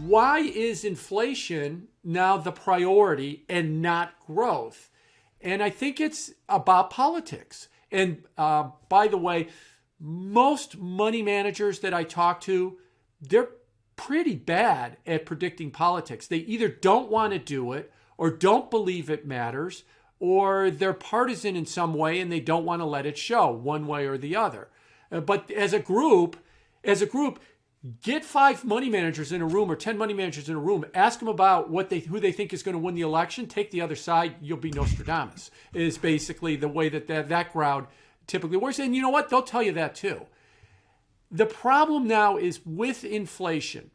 why is inflation now the priority and not growth? And I think it's about politics. And by the way, most money managers that I talk to, they're pretty bad at predicting politics. They either don't want to do it or don't believe it matters, or they're partisan in some way and they don't want to let it show one way or the other. But as a group, get 5 money managers in a room or 10 money managers in a room, ask them about who they think is going to win the election, take the other side, you'll be Nostradamus, is basically the way that crowd typically works. And you know what? They'll tell you that too. The problem now is with inflation.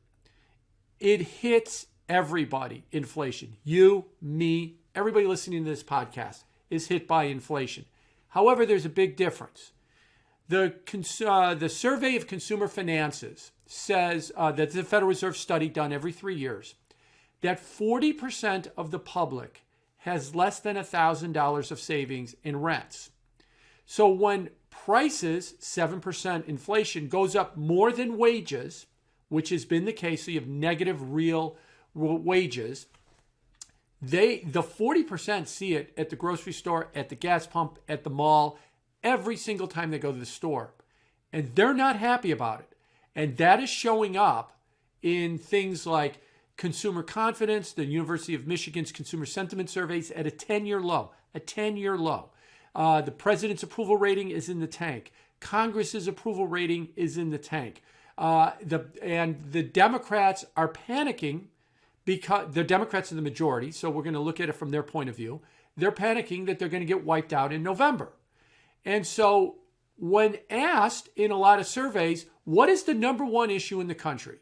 It hits everybody, inflation. You, me, everybody listening to this podcast is hit by inflation. However, there's a big difference. The Survey of Consumer Finances says that the Federal Reserve study done every 3 years, that 40% of the public has less than $1,000 of savings in rents. So when prices, 7% inflation, goes up more than wages, which has been the case, so you have negative real wages, the 40% see it at the grocery store, at the gas pump, at the mall, every single time they go to the store. And they're not happy about it. And that is showing up in things like consumer confidence, the University of Michigan's consumer sentiment surveys at a 10-year low, the president's approval rating is in the tank. Congress's approval rating is in the tank. The Democrats are panicking because the Democrats are the majority. So we're going to look at it from their point of view. They're panicking that they're going to get wiped out in November. And so when asked in a lot of surveys, what is the number one issue in the country?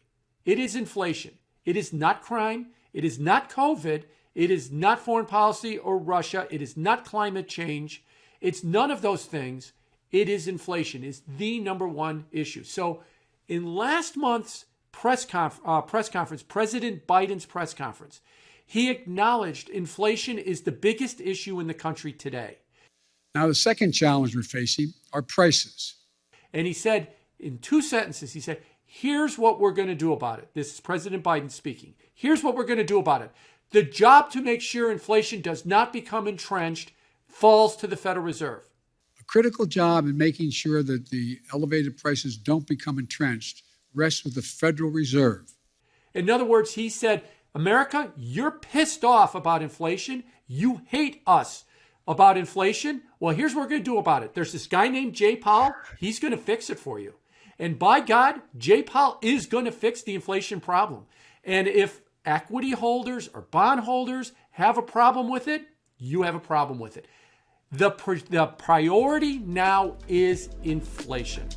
It is inflation. It is not crime. It is not COVID. It is not foreign policy or Russia. It is not climate change. It's none of those things. It is inflation. It's the number one issue. So in last month's press conference, President Biden's press conference, he acknowledged inflation is the biggest issue in the country today. Now, the second challenge we're facing are prices. And he said, in 2 sentences, he said, here's what we're going to do about it. This is President Biden speaking. Here's what we're going to do about it. The job to make sure inflation does not become entrenched falls to the Federal Reserve. A critical job in making sure that the elevated prices don't become entrenched rests with the Federal Reserve. In other words, he said, America, you're pissed off about inflation. You hate us about inflation. Well, here's what we're going to do about it. There's this guy named Jay Powell. He's going to fix it for you. And by God, Jay Powell is going to fix the inflation problem. And if equity holders or bond holders have a problem with it, you have a problem with it. The priority now is inflation.